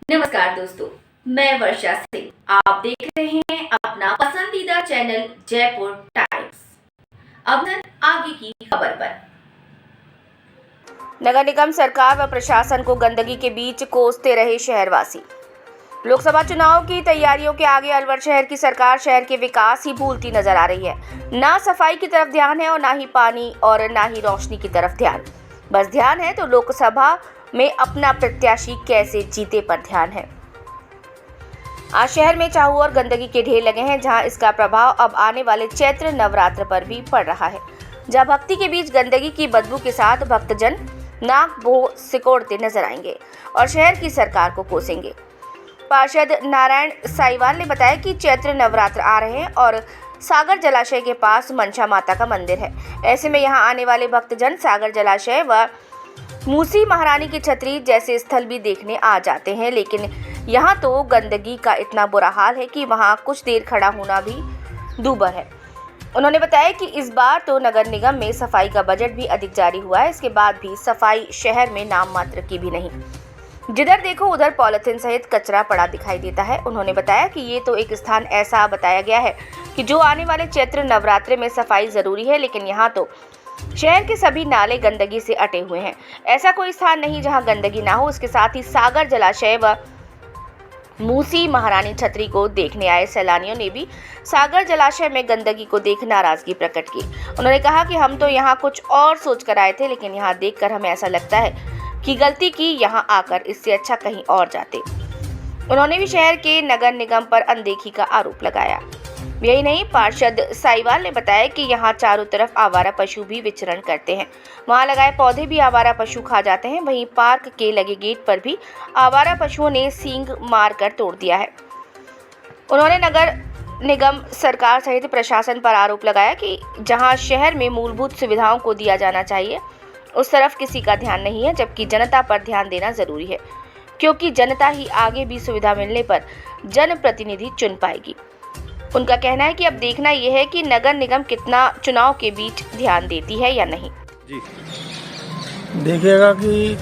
नमस्कार दोस्तों, मैं वर्षा सिंह। आप देख रहे हैं अपना पसंदीदा चैनल जयपुर टाइम्स। अब आगे की खबर पर। नगर निगम सरकार व प्रशासन को गंदगी के बीच कोसते रहे शहरवासी। लोकसभा चुनाव की तैयारियों के आगे अलवर शहर की सरकार शहर के विकास ही भूलती नजर आ रही है। ना सफाई की तरफ ध्यान है और ना ही पानी और ना ही रोशनी की तरफ ध्यान। बस ध्यान है तो लोकसभा में अपना प्रत्याशी कैसे जीते पर ध्यान है। आज शहर में चाहू और गंदगी के ढेर लगे हैं, जहां इसका प्रभाव अब आने वाले चैत्र नवरात्र पर भी पड़ रहा है। जहां भक्ति के बीच गंदगी की बदबू के साथ भक्तजन नाक बो सिकोड़ते नजर आएंगे और शहर की सरकार को कोसेंगे। पार्षद नारायण साईवाल ने बताया कि चैत्र नवरात्र आ रहे हैं और सागर जलाशय के पास मनसा माता का मंदिर है। ऐसे में यहां आने वाले भक्तजन सागर जलाशय व मूसी महारानी की छतरी जैसे स्थल भी देखने आ जाते हैं, लेकिन यहाँ तो गंदगी का इतना बुरा हाल है कि वहाँ कुछ देर खड़ा होना भी दूभर है। उन्होंने बताया कि इस बार तो नगर निगम में सफाई का बजट भी अधिक जारी हुआ है, इसके बाद भी सफाई शहर में नाम मात्र की भी नहीं। जिधर देखो उधर पॉलिथीन सहित कचरा पड़ा दिखाई देता है। उन्होंने बताया कि ये तो एक स्थान ऐसा बताया गया है कि जो आने वाले चैत्र नवरात्रे में सफाई जरूरी है, लेकिन यहाँ तो शहर के सभी नाले गंदगी से अटे हुए हैं। ऐसा कोई स्थान नहीं जहां गंदगी ना हो। इसके साथ ही सागर जलाशय व मूसी महारानी छतरी को देखने आए सैलानियों ने भी सागर जलाशय में गंदगी को देख नाराजगी प्रकट की। उन्होंने कहा कि हम तो यहाँ कुछ और सोच कर आए थे, लेकिन यहाँ देखकर हमें ऐसा लगता है कि गलती की, यहाँ आकर इससे अच्छा कहीं और जाते। उन्होंने भी शहर के नगर निगम पर अनदेखी का आरोप लगाया। यही नहीं, पार्षद साईवाल ने बताया कि यहाँ चारों तरफ आवारा पशु भी विचरण करते हैं। वहाँ लगाए पौधे भी आवारा पशु खा जाते हैं। वहीं पार्क के लगे गेट पर भी आवारा पशुओं ने सींग मारकर तोड़ दिया है। उन्होंने नगर निगम सरकार सहित प्रशासन पर आरोप लगाया कि जहाँ शहर में मूलभूत सुविधाओं को दिया जाना चाहिए, उस तरफ किसी का ध्यान नहीं है, जबकि जनता पर ध्यान देना जरूरी है, क्योंकि जनता ही आगे भी सुविधा मिलने पर जनप्रतिनिधि चुन पाएगी। उनका कहना है कि अब देखना यह है कि नगर निगम कितना चुनाव के बीच ध्यान देती है या नहीं। जी देखिएगा कि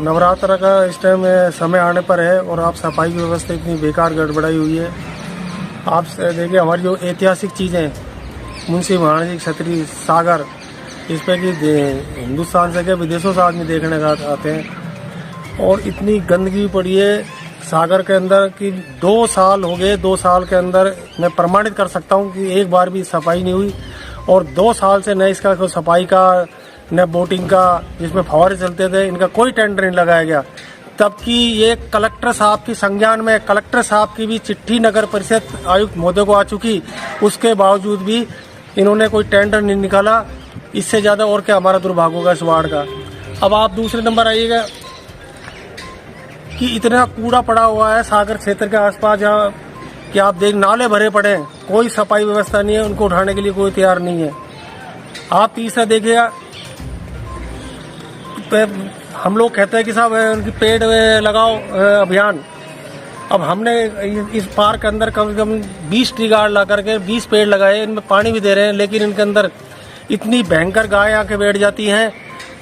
नवरात्र का इस टाइम समय आने पर है और आप सफाई की व्यवस्था इतनी बेकार गड़बड़ाई हुई है। आप देखिए हमारी जो ऐतिहासिक चीज़ें मुंशी महारानी की छतरी सागर, इस पर कि हिंदुस्तान से क्या विदेशों से आदमी देखने का आते हैं और इतनी गंदगी पड़ी है सागर के अंदर कि 2 साल हो गए। 2 साल के अंदर मैं प्रमाणित कर सकता हूं कि एक बार भी सफाई नहीं हुई और 2 साल से न इसका कोई सफाई का न बोटिंग का, जिसमें फव्वारे चलते थे, इनका कोई टेंडर नहीं लगाया गया। तब कि ये कलेक्टर साहब की संज्ञान में कलेक्टर साहब की भी चिट्ठी नगर परिषद आयुक्त महोदय को आ चुकी, उसके बावजूद भी इन्होंने कोई टेंडर नहीं निकाला। इससे ज़्यादा और क्या हमारा दुर्भाग्य होगा इस वार्ड का। अब आप दूसरे नंबर आइएगा कि इतना कूड़ा पड़ा हुआ है सागर क्षेत्र के आसपास, जहाँ कि आप देख नाले भरे पड़े हैं, कोई सफाई व्यवस्था नहीं है, उनको उठाने के लिए कोई तैयार नहीं है। आप तीसरा देखिएगा, हम लोग कहते हैं कि साहब उनकी पेड़ लगाओ अभियान। अब हमने इस पार्क के अंदर कम से कम 20 ट्री गार्ड ला करके 20 पेड़ लगाए, इनमें पानी भी दे रहे हैं, लेकिन इनके अंदर इतनी भयंकर गाय आके बैठ जाती हैं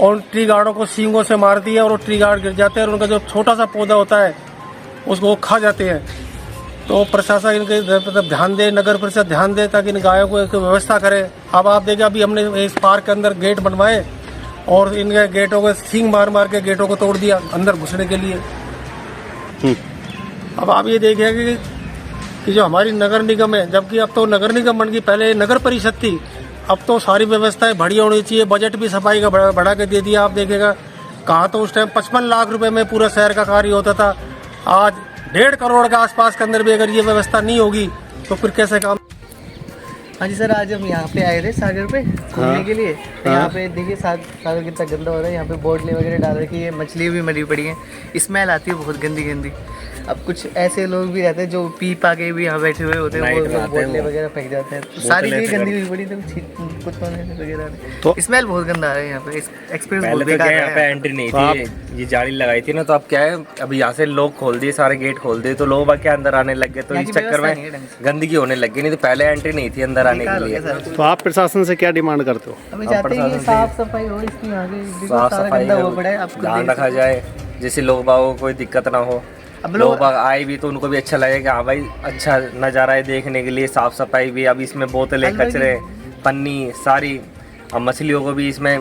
और ट्री गार्डों को सींगों से मारती है और वो ट्री गार्ड गिर जाते हैं और उनका जो छोटा सा पौधा होता है उसको वो खा जाते हैं। तो प्रशासन इनके मतलब ध्यान दे, नगर परिषद ध्यान दे ताकि इन गायों को एक व्यवस्था करे। अब आप देखिए, अभी हमने इस पार्क के अंदर गेट बनवाए और इनके गेटों को सींग मार मार के गेटों को तोड़ दिया अंदर घुसने के लिए। अब आप ये देखिए कि जो हमारी नगर निगम है, जबकि अब तो नगर निगम बन गई, पहले नगर परिषद थी, अब तो सारी व्यवस्थाएं बढ़िया होनी चाहिए। बजट भी सफाई का बढ़ा के दे दिया। आप देखेगा कहाँ तो उस टाइम 55 लाख रुपए में पूरा शहर का कार्य होता था, आज 1.5 करोड़ के आसपास के अंदर भी अगर ये व्यवस्था नहीं होगी तो फिर कैसे काम। हाँ जी सर, आज हम यहाँ पे आए थे सागर पे घूमने के लिए। तो यहाँ पे देखिए सागर कितना गंदा हो रहा है। यहाँ पे बोतलें वगैरह डाल रखी है, मछली भी मरी पड़ी है, स्मेल आती है बहुत गंदी गंदी। अब कुछ ऐसे लोग भी रहते हैं जो पी पा के भी यहाँ बैठे हुए होते हैं, वो बोतलें वगैरह फेंक जाते हैं। तो सारी चीज़ गंदी हुई पड़ी थी कुत्तों ने वगैरह, तो स्मेल बहुत गंदा आ रहा है यहाँ पे। एक्सपीरियंस बहुत बेकार है। यहाँ पे एंट्री नहीं थी, ये जाली लगाई थी ना, तो अब क्या है, अभी यहाँ से लोग खोल दिए, सारे गेट खोल दिए, तो लोग क्या अंदर आने लग गए, तो इस चक्कर में गंदगी होने लग गई। नहीं तो पहले एंट्री नहीं थी अंदर आने के लिए। तो आप प्रशासन से क्या डिमांड करते हो? अभी चाहते हैं कि साफ सफाई हो इसकी, यहाँ पे साफ सफाई गंदा हुआ पड़ा है, आपको ध्यान रखा जाए, जैसे लोग बागों को कोई दिक्कत ना हो। अब लोग बाग आए भी तो उनको भी अच्छा लगे कि हाँ भाई अच्छा नज़ारा है देखने के लिए, साफ सफाई भी। अब इसमें बोतलें, कचरे, पन्नी सारी। अब मछलियों को भी इसमें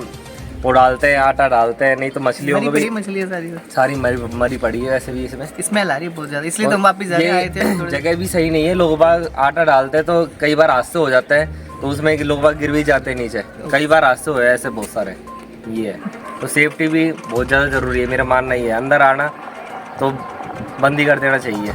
वो डालते हैं, आटा डालते हैं, नहीं तो मछलियों को भी मछली है सारी मरी पड़ी है। वैसे भी इसमें स्मेल आ रही है बहुत ज़्यादा, इसलिए तो हम वापस जा रहे आए थे। ये जगह भी सही नहीं है। लोग बाग आटा डालते हैं तो कई बार हादसे हो जाते हैं, तो उसमें लोग बाग गिर भी जाते हैं नीचे। कई बार हादसे हुए ऐसे बहुत सारे। ये है तो सेफ्टी भी बहुत ज़्यादा ज़रूरी है। मेरा मानना ये है, अंदर आना तो बंद ही कर देना चाहिए।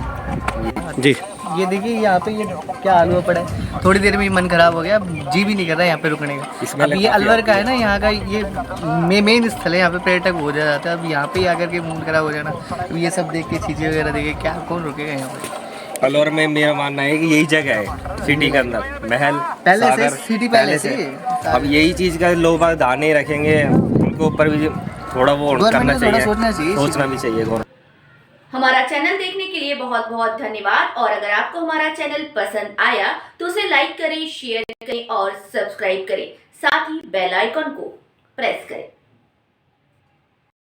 जी ये देखिए यहाँ पे ये क्या आलू पड़ा है, थोड़ी देर में ही मन खराब हो गया, जी भी नहीं कर रहा है यहाँ पे रुकने का। अब ये अलवर का है ना, यहाँ का ये मेन स्थल है, यहाँ पे पर्यटक हो जाता है। अब यहाँ पे आकर के मूड खराब हो जाना, अब ये सब देख के चीज़ें वगैरह देखे क्या कौन रुकेगा यहाँ पे। अलवर में मेरा मानना है कि यही जगह है सिटी के अंदर, महल पहले से सागर, सिटी पहले से। अब यही चीज़ का लोग बाग ध्यान नहीं रखेंगे, उनके ऊपर भी थोड़ा वो करना चाहिए, सोचना भी चाहिए गौरव। हमारा चैनल देखने के लिए बहुत बहुत धन्यवाद। और अगर आपको हमारा चैनल पसंद आया तो उसे लाइक करें, शेयर करें और सब्सक्राइब करें। साथ ही बेल आइकन को प्रेस करें।